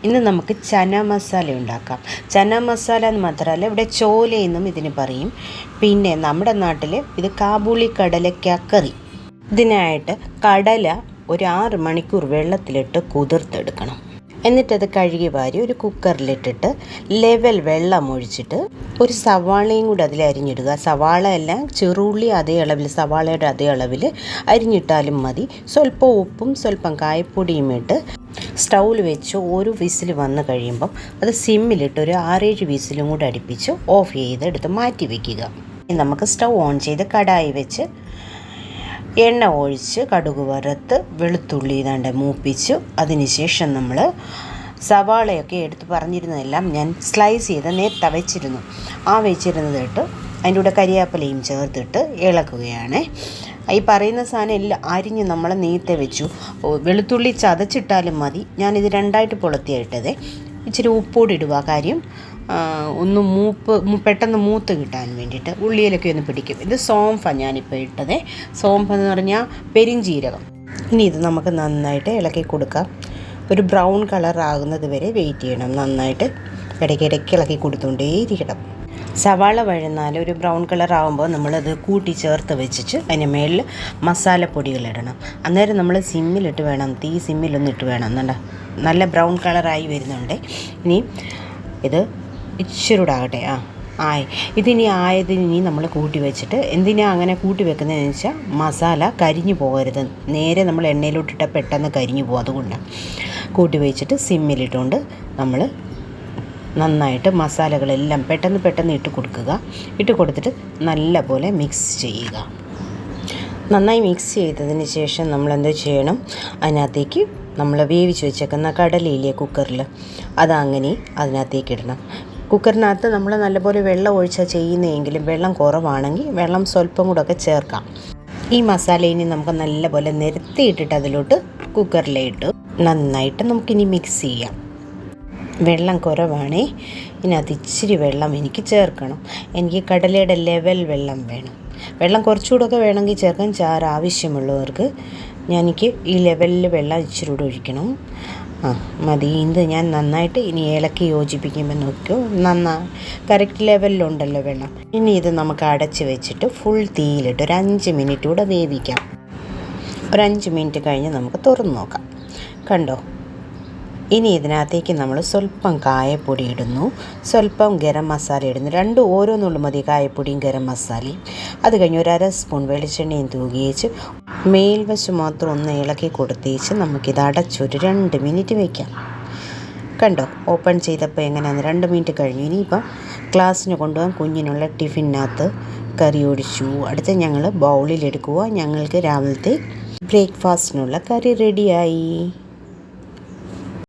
ഇന്ന് നമുക്ക് ചന മസാല ഉണ്ടാക്കാം. ചന മസാല എന്ന് മാത്രമല്ല, ഇവിടെ ചോലയെന്നും ഇതിന് പറയും. പിന്നെ നമ്മുടെ നാട്ടിൽ ഇത് കാബൂളി കടലയ്ക്ക കറി. ഇതിനായിട്ട് കടല ഒരു 6 മണിക്കൂർ വെള്ളത്തിലിട്ട് കുതിർത്തെടുക്കണം. എന്നിട്ടത് കഴുകി വാരി ഒരു കുക്കറിലിട്ടിട്ട് ലെവൽ വെള്ളം ഒഴിച്ചിട്ട് ഒരു സവാളയും കൂടി അതിൽ അരിഞ്ഞിടുക. സവാള എല്ലാം ചെറുള്ളി അതേ അളവിൽ, സവാളയുടെ അതേ അളവിൽ അരിഞ്ഞിട്ടാലും മതി. സ്വല്പം ഉപ്പും സ്വല്പം കായപ്പൊടിയും ഇട്ട് സ്റ്റൗവിൽ വെച്ച് ഒരു വിസിൽ വന്ന് കഴിയുമ്പം അത് സിമ്മിലിട്ട് ഒരു 6-7 വിസിലും കൂടി അടുപ്പിച്ച് ഓഫ് ചെയ്ത് എടുത്ത് മാറ്റി വയ്ക്കുക. നമുക്ക് സ്റ്റൗ ഓൺ ചെയ്ത് കടായി വെച്ച് എണ്ണ ഒഴിച്ച് കടുക് വറുത്ത് വെളുത്തുള്ളി ഇതാണ്ട് മൂപ്പിച്ചു. അതിനുശേഷം നമ്മൾ സവാളയൊക്കെ എടുത്ത് പറഞ്ഞിരുന്നതെല്ലാം ഞാൻ സ്ലൈസ് ചെയ്ത് നേരത്തെ വെച്ചിരുന്നു. വെച്ചിരുന്നതിട്ട് അതിൻ്റെ കൂടെ കരിയാപ്പിലയും ചേർത്തിട്ട് ഇളക്കുകയാണ്. ഈ പറയുന്ന സാധനം എല്ലാം അരിഞ്ഞ് നമ്മൾ നേരത്തെ വെച്ചു. വെളുത്തുള്ളി ചതച്ചിട്ടാലും മതി. ഞാനിത് 2ആയിട്ട് പൊളത്തിയിട്ടത്. ഇച്ചിരി ഉപ്പോടി ഇടുക. കാര്യം ഒന്ന് പെട്ടെന്ന് മൂത്ത് കിട്ടാൻ വേണ്ടിയിട്ട്. ഉള്ളിയിലൊക്കെ ഒന്ന് പിടിക്കും. ഇത് സോംഫാണ് ഞാനിപ്പോൾ ഇട്ടത്. സോംഫെന്ന് പറഞ്ഞാൽ പെരിഞ്ചീരകം. ഇനി ഇത് നമുക്ക് നന്നായിട്ട് ഇളക്കി കൊടുക്കാം. ഒരു ബ്രൗൺ കളർ ആകുന്നത് വരെ വെയിറ്റ് ചെയ്യണം. നന്നായിട്ട് ഇടയ്ക്കിടയ്ക്ക് ഇളക്കി കൊടുത്തുകൊണ്ടേയിരിക്കണം. സവാള വഴന്നാൽ ഒരു ബ്രൗൺ കളർ ആകുമ്പോൾ നമ്മളത് കൂട്ടി ചേർത്ത് വെച്ചിട്ട് അതിന് മേളിൽ മസാലപ്പൊടികളിടണം. അന്നേരം നമ്മൾ സിമ്മിലിട്ട് വേണം, തീ സിമ്മിലൊന്നിട്ട് വേണം. എന്നുണ്ട നല്ല ബ്രൗൺ കളറായി വരുന്നുണ്ട്. ഇനി ഇത് ഇച്ചിരൂടാകട്ടെ. ഇതിനി ആയതിനി നമ്മൾ കൂട്ടി വെച്ചിട്ട്, എന്തിനാ അങ്ങനെ കൂട്ടി വെക്കുന്നതെന്ന് വെച്ചാൽ മസാല കരിഞ്ഞു പോകരുത്. നേരെ നമ്മൾ എണ്ണയിലോട്ടിട്ടാൽ പെട്ടെന്ന് കരിഞ്ഞു പോകും. അതുകൊണ്ടാണ് കൂട്ടി വെച്ചിട്ട് സിമ്മിലിട്ടുകൊണ്ട് നമ്മൾ നന്നായിട്ട് മസാലകളെല്ലാം പെട്ടെന്ന് ഇട്ട് കൊടുക്കുക. ഇട്ട് കൊടുത്തിട്ട് നല്ല പോലെ മിക്സ് ചെയ്യുക. നന്നായി മിക്സ് ചെയ്തതിന് ശേഷം നമ്മൾ എന്താ ചെയ്യണം, അതിനകത്തേക്ക് നമ്മൾ വേവിച്ച് വെച്ചേക്കുന്ന കടലയില്ലേ കുക്കറിൽ, അതങ്ങനെ അതിനകത്തേക്ക് ഇടണം. കുക്കറിനകത്ത് നമ്മൾ നല്ലപോലെ വെള്ളം ഒഴിച്ചാൽ ചെയ്യുന്നതെങ്കിലും വെള്ളം കുറവാണെങ്കിൽ വെള്ളം സ്വല്പം കൂടെ ഒക്കെ ചേർക്കാം. ഈ മസാല ഇനി നമുക്ക് നല്ലപോലെ നിരത്തിയിട്ടിട്ട് അതിലോട്ട് കുക്കറിലിട്ട് നന്നായിട്ട് നമുക്കിനി മിക്സ് ചെയ്യാം. വെള്ളം കുറവാണേ, ഇതിനകത്ത് ഇച്ചിരി വെള്ളം എനിക്ക് ചേർക്കണം. എനിക്ക് കടലയുടെ ലെവൽ വെള്ളം വേണം. വെള്ളം കുറച്ചുകൂടെയൊക്കെ വേണമെങ്കിൽ ചേർക്കാൻ, ചാറ് ആവശ്യമുള്ളവർക്ക്. എനിക്ക് ഈ ലെവലിൽ വെള്ളം ഇച്ചിരി കൂടെ ഒഴിക്കണം. മതി. ഇത് ഞാൻ നന്നായിട്ട് ഇനി ഇളക്കി യോജിപ്പിക്കുമ്പോൾ നോക്കിയോ, കറക്റ്റ് ലെവലിലുണ്ടല്ലോ വെള്ളം. ഇനി ഇത് നമുക്ക് അടച്ച് വെച്ചിട്ട് ഫുൾ തീയിലിട്ട് ഒരു 5 മിനിറ്റ് കൂടെ വേവിക്കാം. ഒരു 5 മിനിറ്റ് കഴിഞ്ഞ് നമുക്ക് തുറന്ന് നോക്കാം. കണ്ടോ, ഇനി ഇതിനകത്തേക്ക് നമ്മൾ സ്വല്പം കായപ്പൊടി ഇടുന്നു, സ്വല്പം ഗരം മസാല ഇടുന്നു. രണ്ടും ഓരോന്നുള്ളൂ മതി, കായപ്പൊടിയും ഗരം മസാലയും. അത് കഴിഞ്ഞ് ഒരു 1/2 സ്പൂൺ വെളിച്ചെണ്ണയും തൂകിയേച്ച് മേൽവശം മാത്രം ഒന്ന് ഇളക്കി കൊടുത്തേച്ച് നമുക്കിത് അടച്ചൊരു 2 മിനിറ്റ് വയ്ക്കാം. കണ്ടോ, ഓപ്പൺ ചെയ്തപ്പോൾ എങ്ങനെയാണ് 2 മിനിറ്റ് കഴിഞ്ഞു. ഇനിയിപ്പം ക്ലാസ്സിന് കൊണ്ടുപോകാൻ കുഞ്ഞിനുള്ള ടിഫിനകത്ത് കറി ഒഴിച്ചു. അടുത്ത് ഞങ്ങൾ ബൗളിലെടുക്കുക. ഞങ്ങൾക്ക് രാവിലത്തെ ബ്രേക്ക്ഫാസ്റ്റിനുള്ള കറി റെഡിയായി.